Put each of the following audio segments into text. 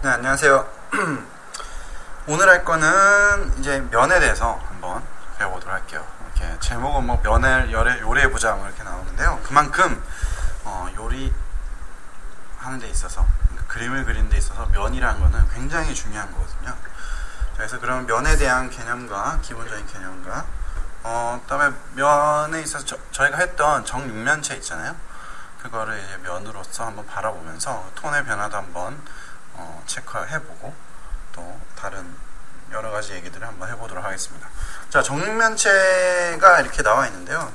네, 안녕하세요. 오늘 할 거는 이제 면에 대해서 한번 배워보도록 할게요. 이렇게 제목은 뭐 면을 요리해보자 뭐 이렇게 나오는데요. 그만큼 요리 하는 데 있어서, 그러니까 그림을 그리는 데 있어서 면이라는 거는 굉장히 중요한 거거든요. 그래서 그런 면에 대한 개념과 기본적인 개념과 그다음에 면에 있어서 저희가 했던 정육면체 있잖아요. 그거를 이제 면으로서 한번 바라보면서 톤의 변화도 한번 체크해보고 또 다른 여러 가지 얘기들을 한번 해보도록 하겠습니다. 자, 정육면체가 이렇게 나와 있는데요.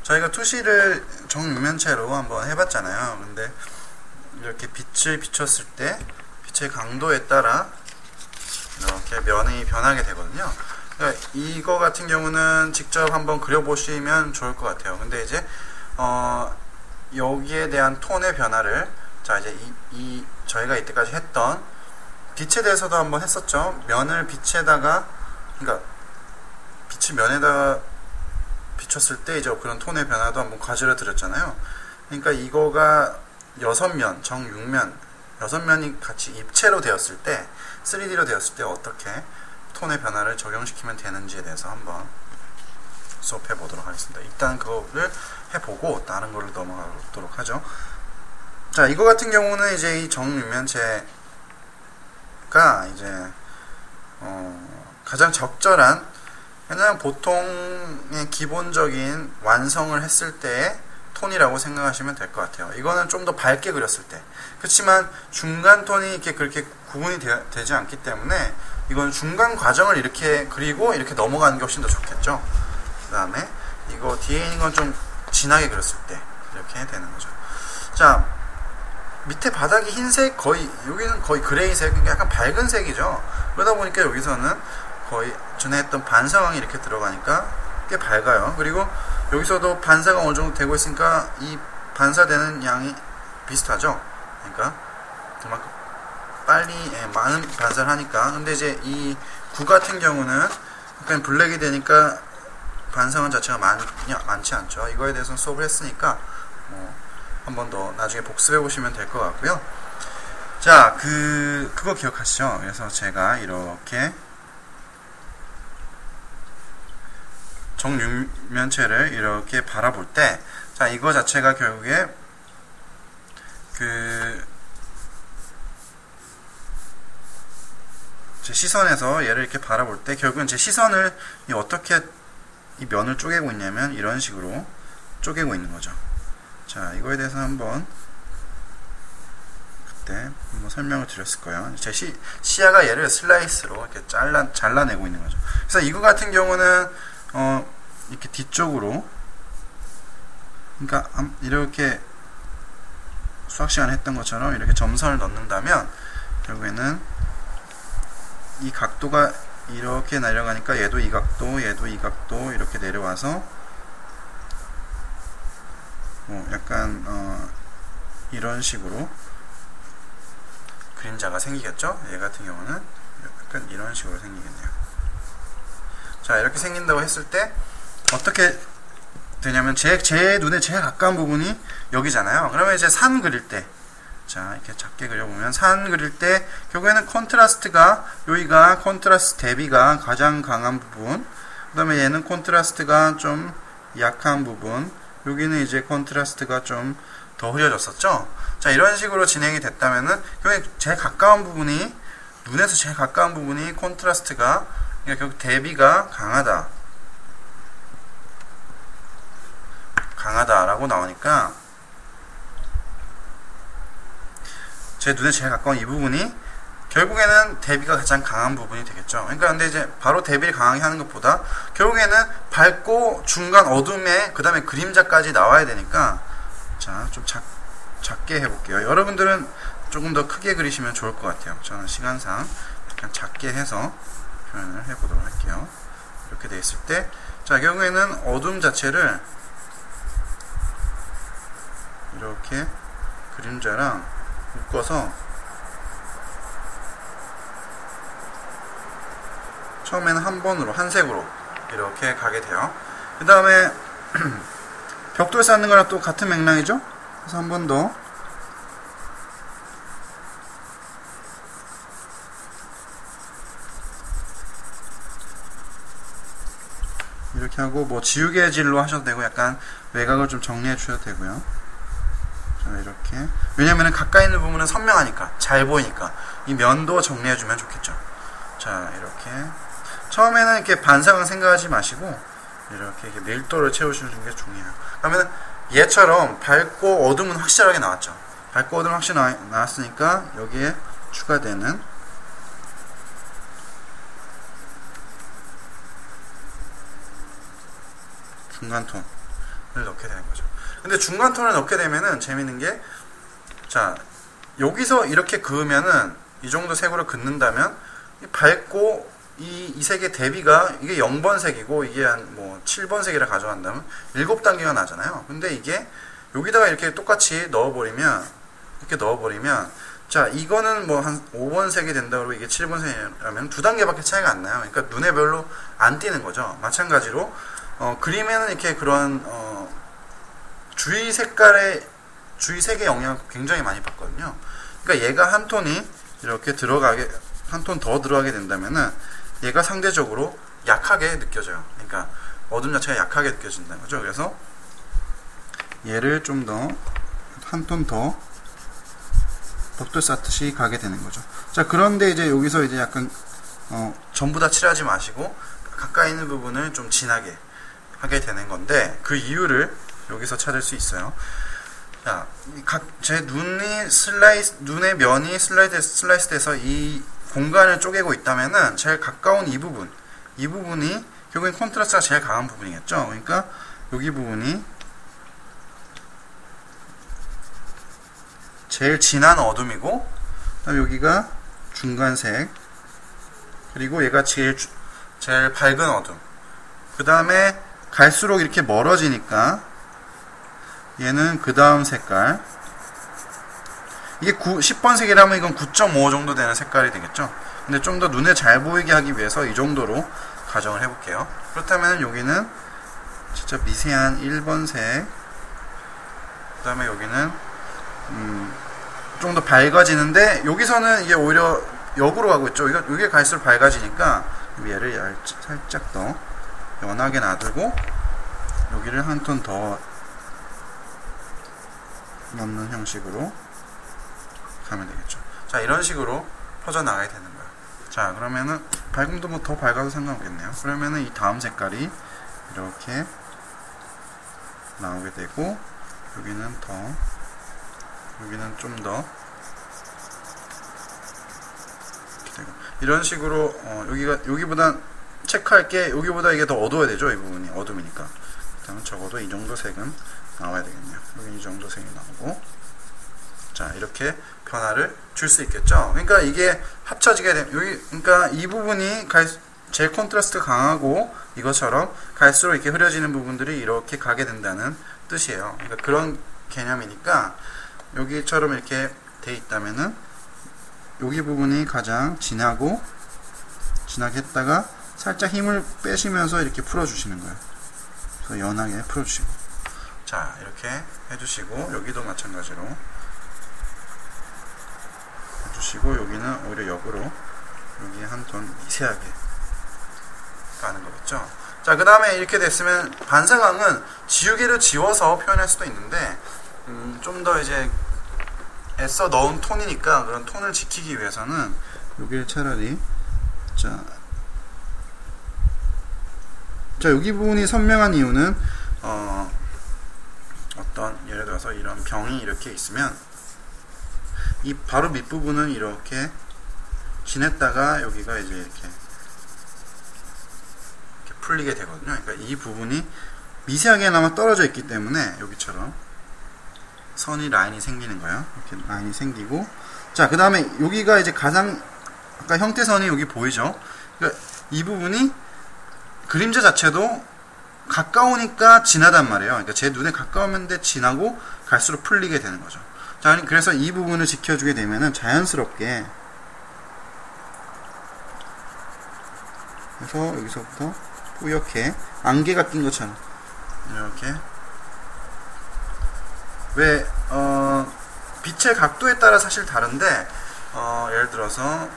저희가 투시를 정육면체로 한번 해봤잖아요. 근데 이렇게 빛을 비췄을 때 빛의 강도에 따라 이렇게 면이 변하게 되거든요. 그러니까 이거 같은 경우는 직접 한번 그려보시면 좋을 것 같아요. 근데 이제 여기에 대한 톤의 변화를, 자, 이제 저희가 이때까지 했던 빛에 대해서도 한번 했었죠. 면을 빛에다가, 그러니까 빛을 면에다가 비췄을 때 이제 그런 톤의 변화도 한번 과제를 드렸잖아요. 그러니까 이거가 6면, 정육면, 6면이 같이 입체로 되었을 때, 3D로 되었을 때 어떻게 톤의 변화를 적용시키면 되는지에 대해서 한번 수업해 보도록 하겠습니다. 일단 그거를 해보고 다른 걸로 넘어가도록 하죠. 자, 이거 같은 경우는 이제 이 정육면체가 이제 가장 적절한, 왜냐면 보통의 기본적인 완성을 했을 때의 톤이라고 생각하시면 될 것 같아요. 이거는 좀 더 밝게 그렸을 때. 그렇지만 중간 톤이 이렇게 그렇게 구분이 되지 않기 때문에 이건 중간 과정을 이렇게 그리고 이렇게 넘어가는 게 훨씬 더 좋겠죠. 그 다음에 이거 뒤에 있는 건 좀 진하게 그렸을 때 이렇게 되는 거죠. 자, 밑에 바닥이 흰색, 여기는 거의 그레이색, 그러니까 약간 밝은 색이죠. 그러다 보니까 여기서는 거의 전에 했던 반사광이 이렇게 들어가니까 꽤 밝아요. 그리고 여기서도 반사가 어느 정도 되고 있으니까 이 반사되는 양이 비슷하죠. 그러니까 그만큼 빨리 많은 반사를 하니까. 근데 이제 이 구 같은 경우는 약간 블랙이 되니까 반사광 자체가 많지 않죠. 이거에 대해서는 수업을 했으니까 한 번 더 나중에 복습해 보시면 될 것 같고요. 자, 그거 기억하시죠? 그래서 제가 이렇게 정육면체를 이렇게 바라볼 때, 자, 이거 자체가 결국에 제 시선에서 얘를 이렇게 바라볼 때 결국은 제 시선을 어떻게 이 면을 쪼개고 있냐면 이런 식으로 쪼개고 있는 거죠. 자, 이거에 대해서 한번 그때 한번 설명을 드렸을 거예요. 제 시야가 얘를 슬라이스로 이렇게 잘라내고 있는 거죠. 그래서 이거 같은 경우는 이렇게 뒤쪽으로, 그러니까 이렇게 수학 시간에 했던 것처럼 이렇게 점선을 넣는다면 결국에는 이 각도가 이렇게 내려가니까 얘도 이 각도, 얘도 이 각도 이렇게 내려와서 약간 이런 식으로 그림자가 생기겠죠? 얘 같은 경우는 약간 이런 식으로 생기겠네요. 자, 이렇게 생긴다고 했을 때 어떻게 되냐면 제 눈에 제일 가까운 부분이 여기잖아요. 그러면 이제 산 그릴 때, 자, 이렇게 작게 그려보면 산 그릴 때 결국에는 컨트라스트가, 여기가 컨트라스트 대비가 가장 강한 부분, 그 다음에 얘는 컨트라스트가 좀 약한 부분, 여기는 이제 컨트라스트가 좀 더 흐려졌었죠. 자, 이런 식으로 진행이 됐다면은 결국에 제일 가까운 부분이, 눈에서 제일 가까운 부분이 컨트라스트가, 그러니까 결국 대비가 강하다라고 나오니까 제 눈에 제일 가까운 이 부분이 결국에는 대비가 가장 강한 부분이 되겠죠. 그러니까 근데 이제 바로 대비를 강하게 하는 것보다 결국에는 밝고 중간 어둠에 그 다음에 그림자까지 나와야 되니까, 자, 좀 작게 해볼게요. 여러분들은 조금 더 크게 그리시면 좋을 것 같아요. 저는 시간상 약간 작게 해서 표현을 해보도록 할게요. 이렇게 돼 있을 때, 자, 결국에는 어둠 자체를 이렇게 그림자랑 묶어서 처음에는 한 번으로, 한 색으로 이렇게 가게 돼요. 그 다음에 벽돌 쌓는 거랑 또 같은 맥락이죠? 그래서 한 번 더 이렇게 하고 뭐 지우개질로 하셔도 되고 약간 외곽을 좀 정리해 주셔도 되고요. 자, 이렇게. 왜냐면은 가까이 있는 부분은 선명하니까, 잘 보이니까 이 면도 정리해 주면 좋겠죠. 자, 이렇게 처음에는 이렇게 반사광 생각하지 마시고 이렇게 밀도를 채우시는 게 중요해요. 그러면 얘처럼 밝고 어둠은 확실하게 나왔죠. 밝고 어둠은 확실히 나왔으니까 여기에 추가되는 중간톤을 넣게 되는 거죠. 근데 중간톤을 넣게 되면은 재밌는 게, 자, 여기서 이렇게 그으면은 이 정도 색으로 긋는다면 이 밝고 이 색의 대비가 이게 0번 색이고 이게 한 뭐 7번 색이라 가져간다면 7단계가 나잖아요. 근데 이게 여기다가 이렇게 똑같이 넣어버리면, 이렇게 넣어버리면, 자, 이거는 뭐 한 5번 색이 된다 그러고 이게 7번 색이라면 2단계밖에 차이가 안 나요. 그러니까 눈에 별로 안 띄는 거죠. 마찬가지로 그림에는 이렇게 그런 주위 색의 영향을 굉장히 많이 받거든요. 그러니까 얘가 한 톤이 이렇게 한 톤 더 들어가게 된다면은 얘가 상대적으로 약하게 느껴져요. 그러니까 어둠 자체가 약하게 느껴진다는 거죠. 그래서 얘를 좀 더 한 톤 더 벽돌 쌓듯이 가게 되는 거죠. 자, 그런데 이제 여기서 이제 약간 전부 다 칠하지 마시고 가까이 있는 부분을 좀 진하게 하게 되는 건데, 그 이유를 여기서 찾을 수 있어요. 자, 제 눈의 면이 슬라이스 돼서 이 공간을 쪼개고 있다면은 제일 가까운 이 부분이 결국엔 콘트라스트가 제일 강한 부분이겠죠. 그러니까 여기 부분이 제일 진한 어둠이고, 그다음에 여기가 중간색, 그리고 얘가 제일 밝은 어둠. 그 다음에 갈수록 이렇게 멀어지니까 얘는 그 다음 색깔, 이게 10번 색이라면 이건 9.5 정도 되는 색깔이 되겠죠. 근데 좀 더 눈에 잘 보이게 하기 위해서 이 정도로 가정을 해볼게요. 그렇다면 여기는 진짜 미세한 1번 색, 그 다음에 여기는 좀 더 밝아지는데, 여기서는 이게 오히려 역으로 가고 있죠. 이게 갈수록 밝아지니까 얘를 살짝 더 연하게 놔두고 여기를 한 톤 더 넣는 형식으로 가면 되겠죠. 자, 이런 식으로 퍼져나가야 되는 거예요. 자, 그러면은 밝음도 뭐 더 밝아도 상관없겠네요. 그러면은 이 다음 색깔이 이렇게 나오게 되고, 여기는 좀 더 이렇게 되고, 이런 식으로 여기보다 체크할 게, 여기보다 이게 더 어두워야 되죠. 이 부분이 어둠이니까. 그러면 적어도 이 정도 색은 나와야 되겠네요. 여기 이 정도 색이 나오고, 자, 이렇게 변화를 줄 수 있겠죠. 그러니까 이게 합쳐지게 되면 그러니까 이 부분이 제일 콘트라스트가 강하고 이것처럼 갈수록 이렇게 흐려지는 부분들이 이렇게 가게 된다는 뜻이에요. 그러니까 그런 개념이니까 여기처럼 이렇게 돼 있다면은 여기 부분이 가장 진하게 했다가 살짝 힘을 빼시면서 이렇게 풀어주시는 거예요. 그래서 연하게 풀어주시고, 자, 이렇게 해주시고, 여기도 마찬가지로 해주시고, 여기는 오히려 역으로 여기 한 톤 미세하게 가는 거겠죠. 자, 그 다음에 이렇게 됐으면 반사광은 지우개를 지워서 표현할 수도 있는데, 좀 더 이제 애써 넣은 톤이니까 그런 톤을 지키기 위해서는 여기를 차라리 자, 여기 부분이 선명한 이유는 어떤 예를 들어서 이런 병이 이렇게 있으면 이 바로 밑부분은 이렇게 진했다가 여기가 이제 이렇게 풀리게 되거든요. 그러니까 이 부분이 미세하게나마 떨어져 있기 때문에 여기처럼 라인이 생기는 거예요. 이렇게 라인이 생기고, 자, 그 다음에 여기가 이제 가장 아까 형태선이 여기 보이죠. 그러니까 이 부분이 그림자 자체도 가까우니까 진하단 말이에요. 그러니까 제 눈에 가까우면 진하고 갈수록 풀리게 되는 거죠. 자, 그래서 이 부분을 지켜주게 되면은 자연스럽게, 그래서 여기서부터 뿌옇게 안개가 낀 것처럼 이렇게, 왜 빛의 각도에 따라 사실 다른데, 예를 들어서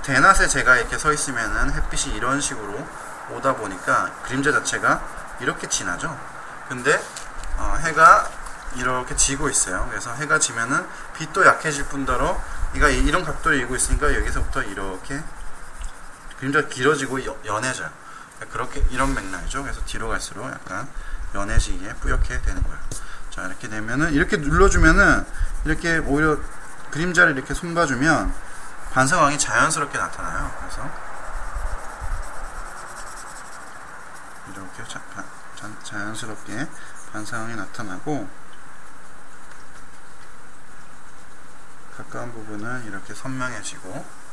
대낮에 제가 이렇게 서 있으면은 햇빛이 이런 식으로 오다 보니까 그림자 자체가 이렇게 진하죠. 근데 해가 이렇게 지고 있어요. 그래서 해가 지면은 빛도 약해질 뿐더러 얘가 이런 각도를 이루고 있으니까 여기서부터 이렇게 그림자가 길어지고 연해져요. 그렇게 이런 맥락이죠. 그래서 뒤로 갈수록 약간 연해지게 뿌옇게 되는 거예요. 자, 이렇게 되면은 이렇게 눌러주면은 이렇게 오히려 그림자를 이렇게 손봐주면 반사광이 자연스럽게 나타나요. 그래서 이렇게 자연스럽게 반사광이 나타나고 가까운 부분은 이렇게 선명해지고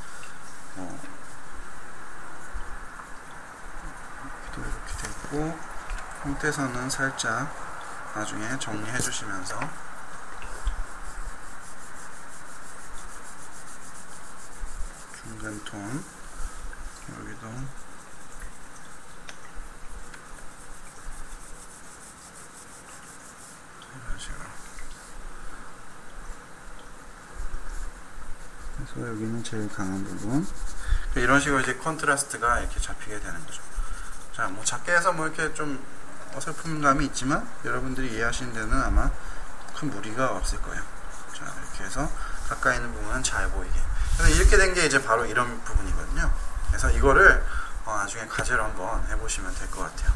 이렇게 되고 형태선은 살짝 나중에 정리해 주시면서 중간 톤 여기도 이런 식으로 그래서 여기는 제일 강한 부분 이런 식으로 이제 컨트라스트가 이렇게 잡히게 되는 거죠. 자, 뭐 작게 해서 뭐 이렇게 좀 어설픔감이 있지만 여러분들이 이해하시는 데는 아마 큰 무리가 없을 거예요. 자, 이렇게 해서 가까이 있는 부분은 잘 보이게. 그래서 이렇게 된 게 이제 바로 이런 부분이거든요. 그래서 이거를 나중에 과제로 한번 해보시면 될 것 같아요.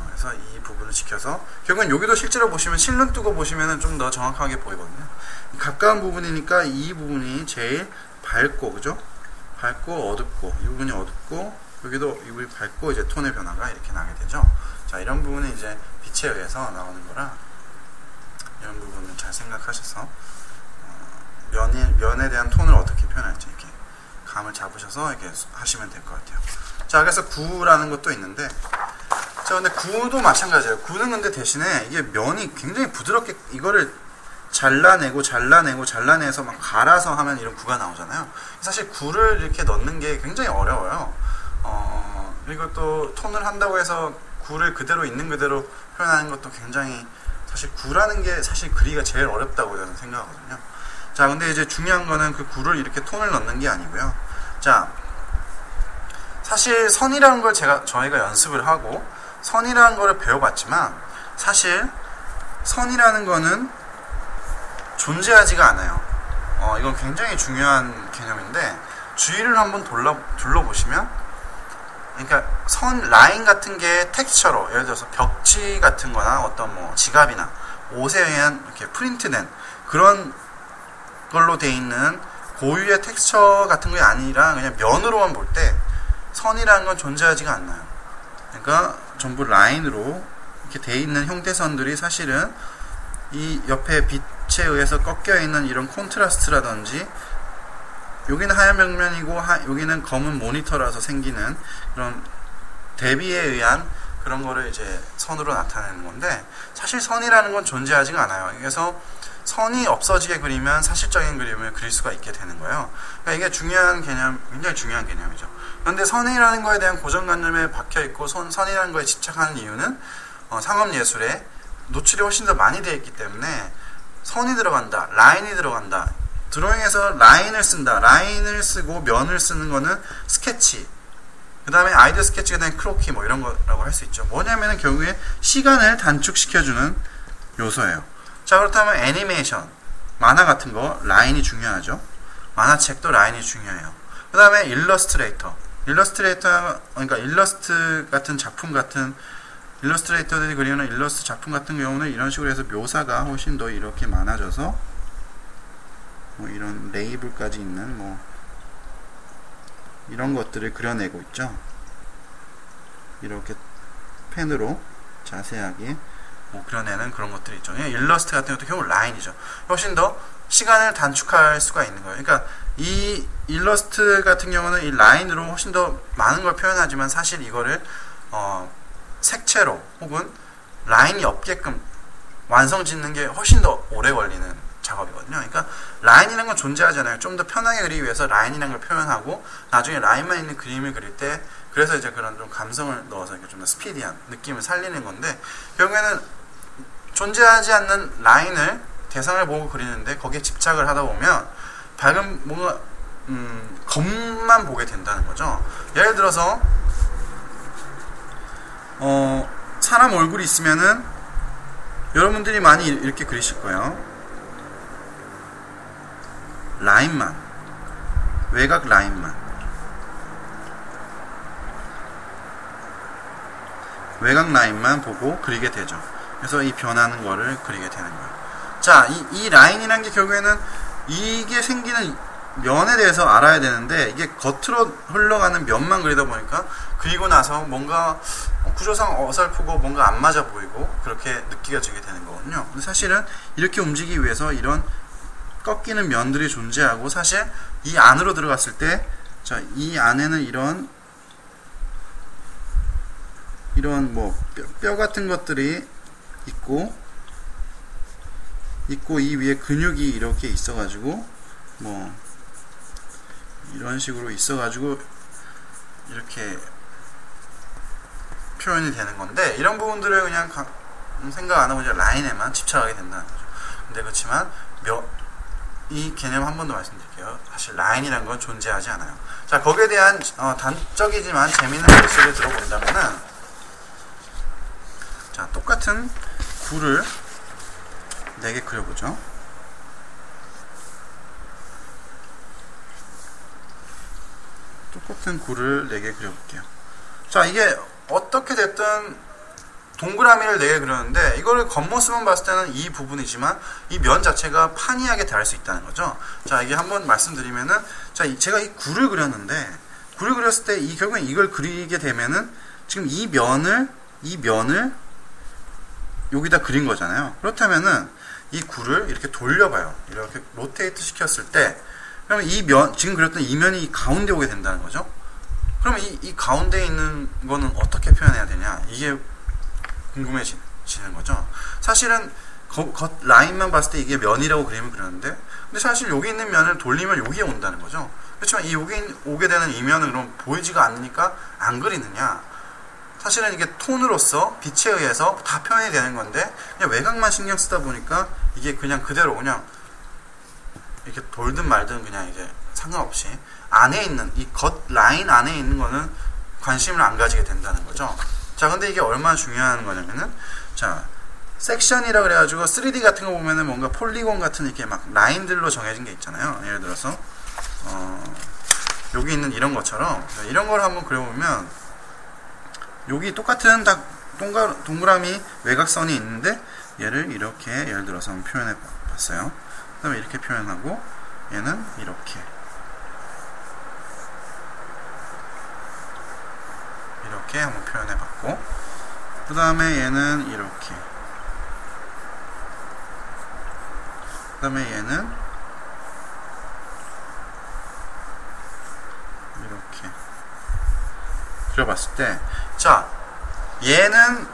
그래서 이 부분을 지켜서 결국은 여기도 실제로 보시면 실눈 뜨고 보시면 좀 더 정확하게 보이거든요. 가까운 부분이니까 이 부분이 제일 밝고, 그죠? 밝고 어둡고, 이 부분이 어둡고 여기도 이 부분이 밝고 이제 톤의 변화가 이렇게 나게 되죠. 자, 이런 부분은 이제 빛에 의해서 나오는 거라 이런 부분을 잘 생각하셔서 면에 대한 톤을 어떻게 표현할지 이렇게 감을 잡으셔서 이렇게 하시면 될 것 같아요. 자, 그래서 구라는 것도 있는데, 자, 근데 구도 마찬가지예요. 구는 근데 대신에 이게 면이 굉장히 부드럽게 이거를 잘라내서 막 갈아서 하면 이런 구가 나오잖아요. 사실 구를 이렇게 넣는 게 굉장히 어려워요. 그리고 또 톤을 한다고 해서 구를 그대로 있는 그대로 표현하는 것도 굉장히 사실 구라는 게 사실 그리기가 제일 어렵다고 저는 생각하거든요. 자, 근데 이제 중요한 거는 그 구를 이렇게 톤을 넣는 게 아니고요. 자, 사실 선이라는 걸 저희가 연습을 하고 선이라는 거를 배워봤지만 사실 선이라는 거는 존재하지가 않아요. 이건 굉장히 중요한 개념인데 주위를 한번 둘러보시면 그러니까 선 라인 같은 게 텍스처로 예를 들어서 벽지 같은 거나 어떤 뭐 지갑이나 옷에 의한 이렇게 프린트된 그런 걸로 돼 있는 고유의 텍스처 같은 게 아니라 그냥 면으로만 볼 때 선이라는 건 존재하지가 않나요. 그러니까 전부 라인으로 이렇게 돼 있는 형태선들이 사실은 이 옆에 빛에 의해서 꺾여 있는 이런 콘트라스트라든지 여기는 하얀 벽면이고 여기는 검은 모니터라서 생기는 그런 대비에 의한 그런 거를 이제 선으로 나타내는 건데 사실 선이라는 건 존재하지가 않아요. 그래서 선이 없어지게 그리면 사실적인 그림을 그릴 수가 있게 되는 거예요. 그러니까 이게 중요한 개념, 굉장히 중요한 개념이죠. 그런데 선이라는 거에 대한 고정관념에 박혀있고 선이라는 거에 집착하는 이유는 상업예술에 노출이 훨씬 더 많이 되어 있기 때문에 선이 들어간다, 라인이 들어간다. 드로잉에서 라인을 쓴다. 라인을 쓰고 면을 쓰는 거는 스케치. 그 다음에 아이디어 스케치가 된 크로키 뭐 이런 거라고 할 수 있죠. 뭐냐면은 결국에 시간을 단축시켜주는 요소예요. 자, 그렇다면 애니메이션, 만화 같은 거 라인이 중요하죠. 만화책도 라인이 중요해요. 그 다음에 일러스트레이터, 그러니까 일러스트 같은 작품 같은 일러스트레이터들이 그리는 일러스트 작품 같은 경우는 이런 식으로 해서 묘사가 훨씬 더 이렇게 많아져서 뭐 이런 레이블까지 있는 뭐 이런 것들을 그려내고 있죠. 이렇게 펜으로 자세하게 그려내는 그런 것들이 있죠. 일러스트 같은 것도 결국 라인이죠. 훨씬 더 시간을 단축할 수가 있는 거예요. 그러니까 이 일러스트 같은 경우는 이 라인으로 훨씬 더 많은 걸 표현하지만 사실 이거를 색채로 혹은 라인이 없게끔 완성 짓는 게 훨씬 더 오래 걸리는 작업이거든요. 그러니까 라인이라는 건 존재하잖아요. 좀 더 편하게 그리기 위해서 라인이라는 걸 표현하고 나중에 라인만 있는 그림을 그릴 때 그래서 이제 그런 좀 감성을 넣어서 이렇게 좀 더 스피디한 느낌을 살리는 건데 결국에는 존재하지 않는 라인을 대상을 보고 그리는데 거기에 집착을 하다 보면 뭔가 겉만 보게 된다는 거죠. 예를 들어서 사람 얼굴이 있으면은 여러분들이 많이 이렇게 그리실 거예요. 라인만, 외곽 라인만, 외곽 라인만 보고 그리게 되죠. 그래서 이 변하는 거를 그리게 되는 거예요. 자, 이 라인이라는 게 결국에는 이게 생기는 면에 대해서 알아야 되는데, 이게 겉으로 흘러가는 면만 그리다 보니까 그리고 나서 뭔가 구조상 어설프고 뭔가 안 맞아 보이고 그렇게 느껴지게 되는 거거든요. 근데 사실은 이렇게 움직이기 위해서 이런 꺾이는 면들이 존재하고, 사실 이 안으로 들어갔을 때, 자, 이 안에는 이런 뭐 뼈 같은 것들이 있고 이 위에 근육이 이렇게 있어가지고 뭐 이런 식으로 있어가지고 이렇게 표현이 되는 건데, 이런 부분들을 그냥 생각 안 하고 이제 라인에만 집착하게 된다는 거죠. 근데 그렇지만 이 개념 한 번 더 말씀드릴게요. 사실 라인이라는 건 존재하지 않아요. 자, 거기에 대한 단적이지만 재미있는 예시를 들어본다면은, 자, 똑같은 굴을 4개 그려보죠. 똑같은 굴을 4개 그려볼게요. 자, 이게 어떻게 됐든 동그라미를 4개 그렸는데, 이거를 겉모습만 봤을 때는 이 부분이지만 이 면 자체가 판이하게 다를 수 있다는 거죠. 자, 이게 한번 말씀드리면은, 자, 제가 이 굴을 그렸는데, 굴을 그렸을 때 결국엔 이걸 그리게 되면은 지금 이 면을 여기다 그린 거잖아요. 그렇다면은 이 굴을 이렇게 돌려봐요. 이렇게 로테이트 시켰을 때, 그러면 이 면, 지금 그렸던 이 면이 이 가운데 오게 된다는 거죠. 그러면 이 가운데에 있는 거는 어떻게 표현해야 되냐, 이게 궁금해지는 거죠. 사실은 겉 라인만 봤을 때 이게 면이라고 그림을 그렸는데, 근데 사실 여기 있는 면을 돌리면 여기에 온다는 거죠. 그렇지만 여기 오게 되는 이 면은 그럼 보이지가 않으니까 안 그리느냐. 사실은 이게 톤으로서 빛에 의해서 다 표현이 되는 건데, 그냥 외곽만 신경 쓰다 보니까 이게 그냥 그대로 그냥 이렇게 돌든 말든 그냥 이게 상관없이 안에 있는 이 겉 라인 안에 있는 거는 관심을 안 가지게 된다는 거죠. 자, 근데 이게 얼마나 중요한 거냐면은, 자, 섹션이라 그래가지고 3D 같은 거 보면은 뭔가 폴리곤 같은 이렇게 막 라인들로 정해진 게 있잖아요. 예를 들어서 여기 있는 이런 것처럼, 이런 걸 한번 그려보면 여기 똑같은 동그라미 외곽선이 있는데, 얘를 이렇게 예를 들어서 한번 표현해 봤어요. 그 다음에 이렇게 표현하고, 얘는 이렇게 한번 표현해 봤고, 그 다음에 얘는 이렇게, 그 다음에 얘는 이렇게 그려봤을 때, 자, 얘는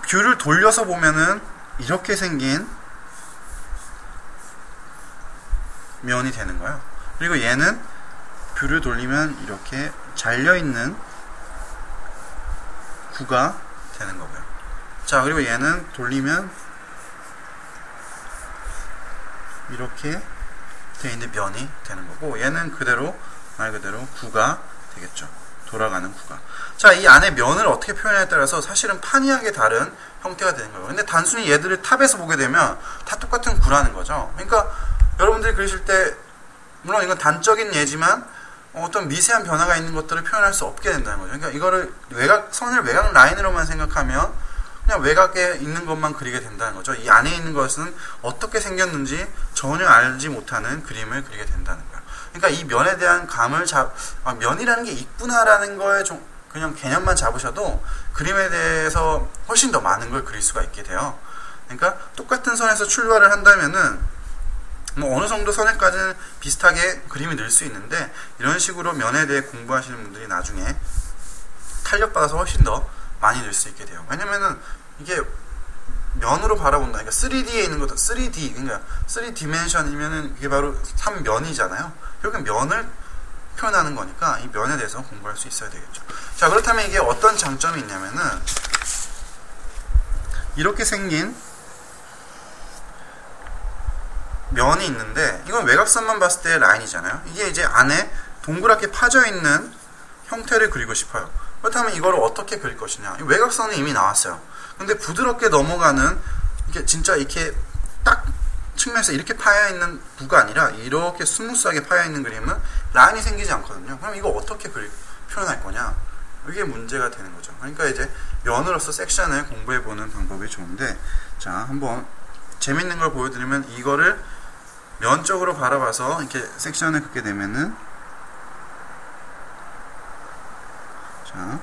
뷰를 돌려서 보면은 이렇게 생긴 면이 되는 거예요. 그리고 얘는 뷰를 돌리면 이렇게 잘려있는 구가 되는 거고요. 자, 그리고 얘는 돌리면 이렇게 되어 있는 면이 되는 거고, 얘는 그대로 말 그대로 구가 되겠죠. 돌아가는 구가. 자, 이 안에 면을 어떻게 표현하냐에 따라서 사실은 판이하게 다른 형태가 되는 거예요. 근데 단순히 얘들을 탑에서 보게 되면 다 똑같은 구라는 거죠. 그러니까 여러분들이 그리실 때, 물론 이건 단적인 예지만 어떤 미세한 변화가 있는 것들을 표현할 수 없게 된다는 거죠. 그러니까 이거를 선을 외곽 라인으로만 생각하면 그냥 외곽에 있는 것만 그리게 된다는 거죠. 이 안에 있는 것은 어떻게 생겼는지 전혀 알지 못하는 그림을 그리게 된다는 거예요. 그러니까 이 면에 대한 감을 면이라는 게 있구나라는 거에 좀 그냥 개념만 잡으셔도 그림에 대해서 훨씬 더 많은 걸 그릴 수가 있게 돼요. 그러니까 똑같은 선에서 출발을 한다면은 뭐 어느 정도 선에까지는 비슷하게 그림이 늘 수 있는데, 이런 식으로 면에 대해 공부하시는 분들이 나중에 탄력받아서 훨씬 더 많이 늘 수 있게 돼요. 왜냐면은 이게 면으로 바라본다. 그러니까 3D에 있는 것도 3D, 그러니까 3디멘션이면은 이게 바로 3면이잖아요. 결국엔 면을 표현하는 거니까 이 면에 대해서 공부할 수 있어야 되겠죠. 자, 그렇다면 이게 어떤 장점이 있냐면은, 이렇게 생긴 면이 있는데 이건 외곽선만 봤을 때 라인이잖아요. 이게 이제 안에 동그랗게 파져 있는 형태를 그리고 싶어요. 그렇다면 이거를 어떻게 그릴 것이냐. 외곽선은 이미 나왔어요. 근데 부드럽게 넘어가는, 이게 진짜 이렇게 딱 측면에서 이렇게 파여 있는 구가 아니라 이렇게 스무스하게 파여 있는 그림은 라인이 생기지 않거든요. 그럼 이거 어떻게 표현할 거냐. 이게 문제가 되는 거죠. 그러니까 이제 면으로서 섹션을 공부해 보는 방법이 좋은데, 자, 한번 재밌는 걸 보여드리면, 이거를 면적으로 바라봐서 이렇게 섹션을 긋게 되면은, 자,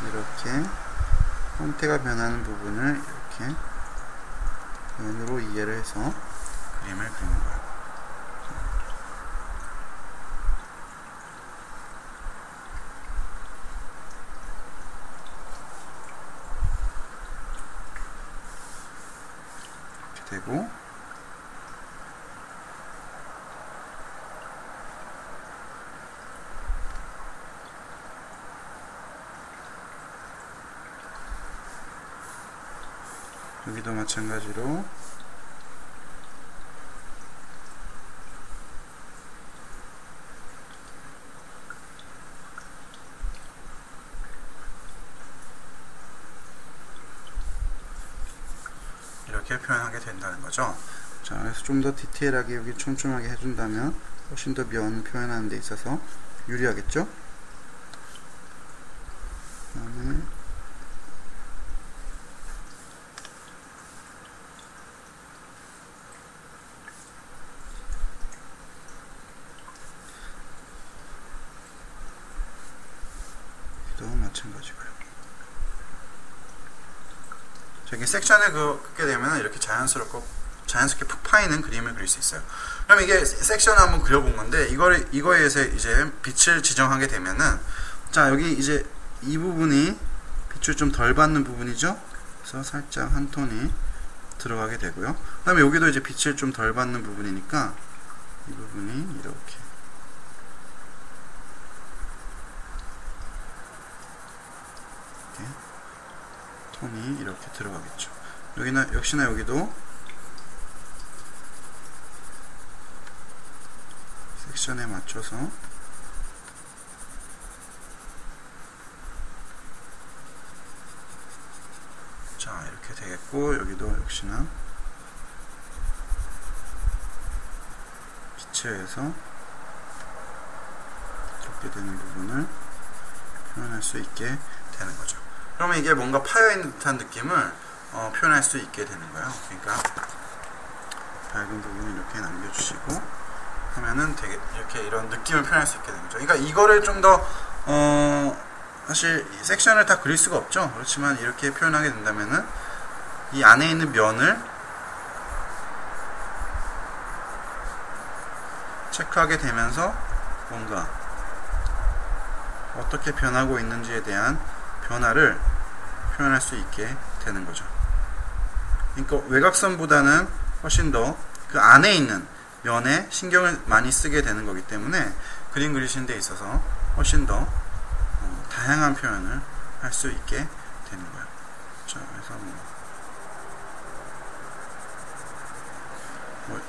이렇게 형태가 변하는 부분을 이렇게 면으로 이해를 해서 그림을 그리는 거예요. 이렇게 되고, 여기도 마찬가지로 이렇게 표현하게 된다는 거죠. 자, 그래서 좀 더 디테일하게 여기 촘촘하게 해준다면 훨씬 더 면 표현하는 데 있어서 유리하겠죠? 그 다음에 도 마찬가지고요. 저기 섹션을 긋게 되면 이렇게 자연스럽게 푹 파이는 그림을 그릴 수 있어요. 그럼 이게 섹션을 한번 그려본 건데, 이거에 의해서 이제 빛을 지정하게 되면은, 자, 여기 이제 이 부분이 빛을 좀 덜 받는 부분이죠. 그래서 살짝 한 톤이 들어가게 되고요. 그 다음에 여기도 이제 빛을 좀 덜 받는 부분이니까 이 부분이 이렇게 톤이 이렇게 들어가겠죠. 역시나 여기도 섹션에 맞춰서 자, 이렇게 되겠고, 여기도 역시나 빛에 의해서 이렇게 되는 부분을 표현할 수 있게 되는 거죠. 그러면 이게 뭔가 파여있는 듯한 느낌을 표현할 수 있게 되는 거예요. 그러니까 밝은 부분을 이렇게 남겨주시고 하면은 되게 이렇게 이런 느낌을 표현할 수 있게 되는 거죠. 그러니까 이거를 좀 더 사실 섹션을 다 그릴 수가 없죠. 그렇지만 이렇게 표현하게 된다면은 이 안에 있는 면을 체크하게 되면서 뭔가 어떻게 변하고 있는지에 대한 변화를 표현할 수 있게 되는 거죠. 그러니까 외곽선보다는 훨씬 더 그 안에 있는 면에 신경을 많이 쓰게 되는 거기 때문에 그림 그리시는 데 있어서 훨씬 더 다양한 표현을 할 수 있게 되는 거예요. 자, 그래서 뭐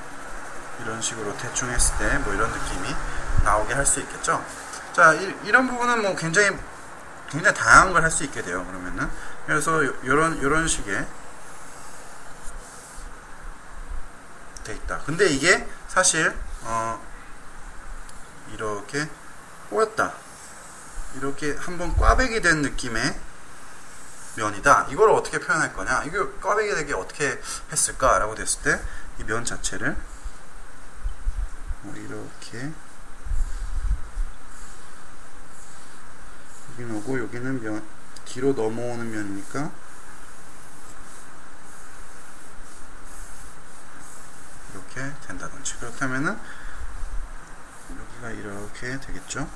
이런 식으로 대충 했을 때 뭐 이런 느낌이 나오게 할 수 있겠죠. 자, 이런 부분은 뭐 굉장히 다양한 걸 할 수 있게 돼요. 그러면은 그래서 요런 식의 돼 있다. 근데 이게 사실 이렇게 꼬였다, 이렇게 한번 꽈배기 된 느낌의 면이다. 이걸 어떻게 표현할 거냐, 이거 꽈배기 되게 어떻게 했을까 라고 됐을 때 이 면 자체를 이렇게 여기는 오고 여기는 면 뒤로 넘어오는 면이니까 이렇게 된다든지, 그렇다면은 여기가 이렇게 되겠죠.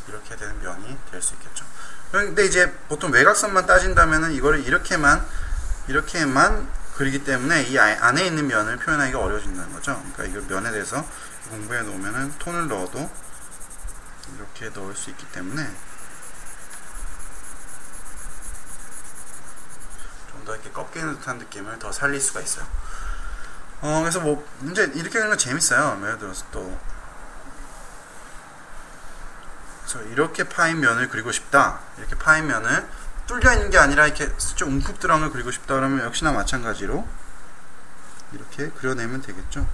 이렇게 되는 면이 될 수 있겠죠. 근데 이제 보통 외곽선만 따진다면은 이거를 이렇게만 그리기 때문에 이 안에 있는 면을 표현하기가 어려워진다는 거죠. 그러니까 이걸 면에 대해서 공부해 놓으면은 톤을 넣어도 이렇게 넣을 수 있기 때문에 좀 더 이렇게 꺾이는 듯한 느낌을 더 살릴 수가 있어요. 그래서 뭐 이제 이렇게 그리는 건 재밌어요. 예를 들어서 또 그래서 이렇게 파인 면을 그리고 싶다. 이렇게 파인 면을 뚫려 있는 게 아니라 이렇게 좀 움푹 들어간 걸 그리고 싶다 그러면 역시나 마찬가지로 이렇게 그려내면 되겠죠.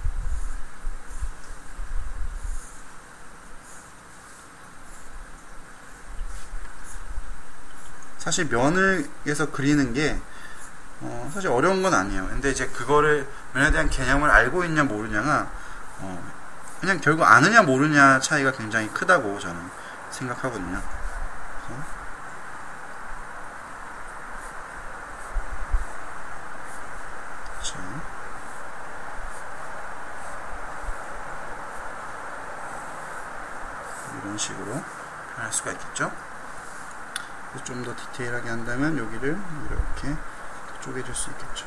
사실 면을에서 그리는 게 사실 어려운 건 아니에요. 근데 이제 그거를 면에 대한 개념을 알고 있냐 모르냐가 그냥 결국 아느냐 모르냐 차이가 굉장히 크다고 저는 생각하거든요. 자, 이런 식으로 표현할 수가 있겠죠. 좀 더 디테일하게 한다면 여기를 이렇게 쪼개줄 수 있겠죠.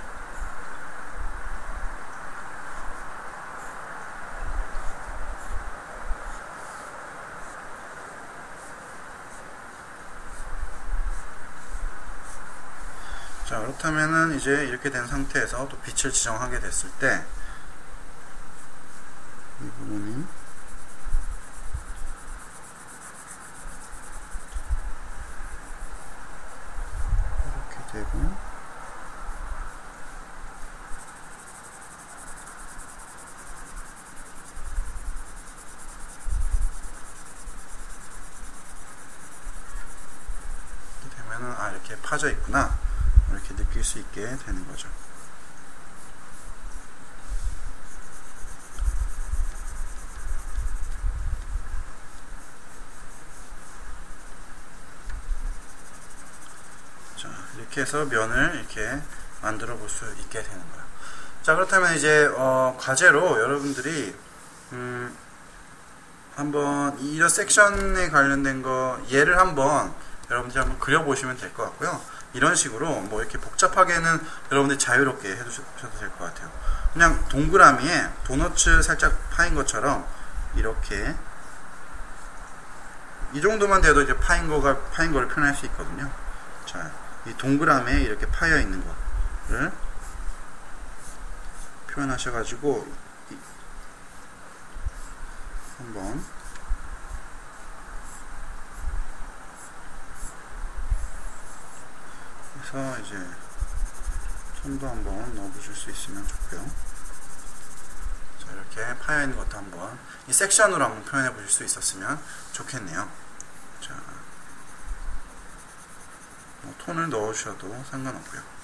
자, 그렇다면은 이제 이렇게 된 상태에서 또 빛을 지정하게 됐을 때 이 부분이 이렇게 되고 이렇게 되면은 이렇게 파져 있구나 이렇게 느낄 수 있게 되는 거죠. 자, 이렇게 해서 면을 이렇게 만들어 볼 수 있게 되는 거예요. 자, 그렇다면 이제 과제로 여러분들이 한번 이런 섹션에 관련된 거 얘를 한번 여러분들이 한번 그려보시면 될 것 같고요. 이런 식으로 뭐 이렇게 복잡하게는 여러분들이 자유롭게 해주셔도 될 것 같아요. 그냥 동그라미에 도너츠 살짝 파인 것처럼 이렇게 이 정도만 돼도 이제 파인 거를 표현할 수 있거든요. 자, 이 동그라미에 이렇게 파여 있는 거를 표현하셔가지고 한번 그래서 이제 손도 한번 넣어보실 수 있으면 좋고요. 자, 이렇게 파여 있는 것도 한번 이 섹션으로 한번 표현해 보실 수 있었으면 좋겠네요. 자, 뭐 톤을 넣어주셔도 상관없고요.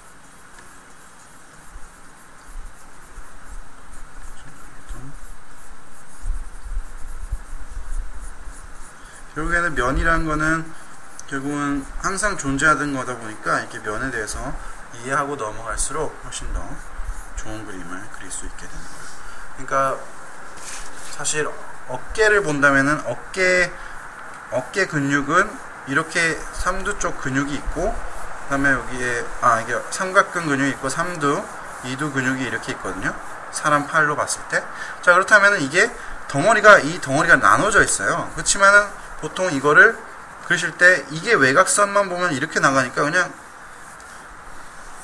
결국에는 면이라는 거는 결국은 항상 존재하던 거다 보니까 이렇게 면에 대해서 이해하고 넘어갈수록 훨씬 더 좋은 그림을 그릴 수 있게 되는 거예요. 그러니까 사실 어깨를 본다면은 어깨 근육은 이렇게 삼두 쪽 근육이 있고 그 다음에 여기에 이게 삼각근 근육이 있고 삼두, 이두 근육이 이렇게 있거든요. 사람 팔로 봤을 때. 자, 그렇다면은 이게 이 덩어리가 나눠져 있어요. 그렇지만은 보통 이거를 그리실 때 이게 외곽선만 보면 이렇게 나가니까 그냥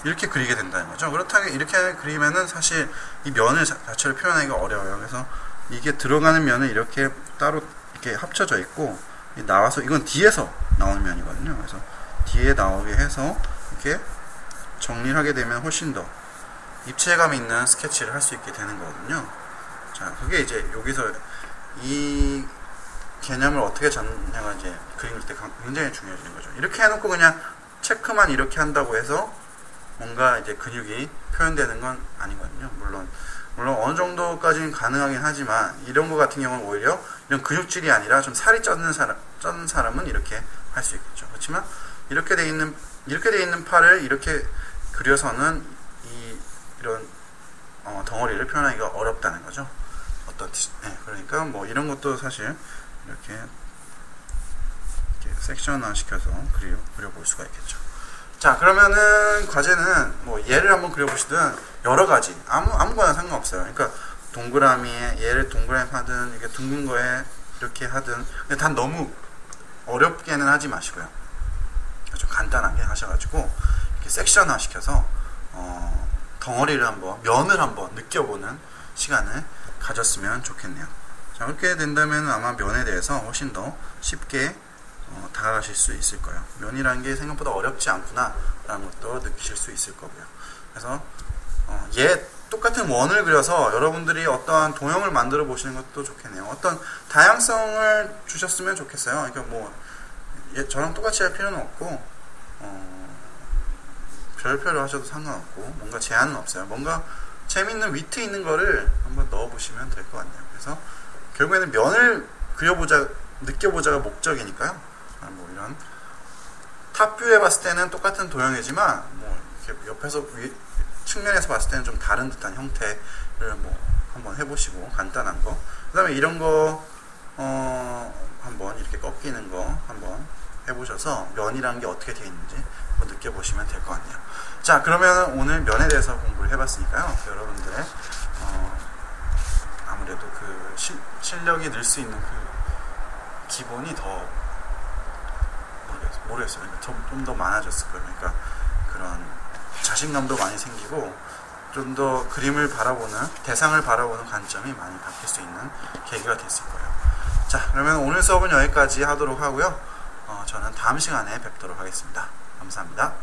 이렇게 그리게 된다는 거죠. 그렇다면 이렇게 그리면은 사실 이 면을 자체를 표현하기가 어려워요. 그래서 이게 들어가는 면은 이렇게 따로 이렇게 합쳐져 있고 나와서 이건 뒤에서 나오는 면이거든요. 그래서 뒤에 나오게 해서 이렇게 정리를 하게 되면 훨씬 더 입체감 있는 스케치를 할 수 있게 되는 거거든요. 자, 그게 이제 여기서 이 개념을 어떻게 잡냐가 이제 그림을 때 굉장히 중요해지는 거죠. 이렇게 해놓고 그냥 체크만 이렇게 한다고 해서 뭔가 이제 근육이 표현되는 건 아니거든요. 물론 어느 정도까지는 가능하긴 하지만 이런 거 같은 경우는 오히려 이런 근육질이 아니라 좀 살이 쩌는 사람은 이렇게 할 수 있겠죠. 그렇지만 이렇게 돼 있는 팔을 이렇게 그려서는 이런 덩어리를 표현하기가 어렵다는 거죠. 그러니까 뭐 이런 것도 사실 이렇게 이렇게 섹션화 시켜서 그려볼 수가 있겠죠. 자, 그러면은 과제는 뭐 얘를 한번 그려보시든 여러 가지 아무거나 상관없어요. 그러니까 동그라미에 얘를 동그라미 하든 이게 둥근 거에 이렇게 하든, 근데 단 너무 어렵게는 하지 마시고요. 좀 간단하게 하셔가지고 이렇게 섹션화 시켜서 덩어리를 한번, 면을 한번 느껴보는 시간을 가졌으면 좋겠네요. 자, 그렇게 된다면 아마 면에 대해서 훨씬 더 쉽게 다가가실 수 있을 거예요. 면이라는 게 생각보다 어렵지 않구나 라는 것도 느끼실 수 있을 거고요. 그래서 얘 똑같은 원을 그려서 여러분들이 어떠한 도형을 만들어 보시는 것도 좋겠네요. 어떤 다양성을 주셨으면 좋겠어요. 그러니까 뭐 저랑 똑같이 할 필요는 없고 별표를 하셔도 상관없고, 뭔가 제한은 없어요. 뭔가 재밌는 위트 있는 거를 한번 넣어 보시면 될 것 같네요. 그래서 결국에는 면을 그려보자, 느껴보자가 목적이니까요. 뭐 이런 탑뷰에 봤을 때는 똑같은 도형이지만 뭐 이렇게 옆에서 측면에서 봤을 때는 좀 다른 듯한 형태를 뭐 한번 해보시고, 간단한 거, 그 다음에 이런 거 한번 이렇게 꺾이는 거 한번 해보셔서 면이라는 게 어떻게 되어 있는지 한번 느껴보시면 될 것 같네요. 자, 그러면 오늘 면에 대해서 공부를 해봤으니까요. 여러분들의 아무래도 그 실력이 늘 수 있는 그 기본이 더 모르겠어요. 그러니까 좀 더 많아졌을 거예요. 그러니까 그런 자신감도 많이 생기고 좀 더 그림을 바라보는, 대상을 바라보는 관점이 많이 바뀔 수 있는 계기가 됐을 거예요. 자, 그러면 오늘 수업은 여기까지 하도록 하고요. 저는 다음 시간에 뵙도록 하겠습니다. 감사합니다.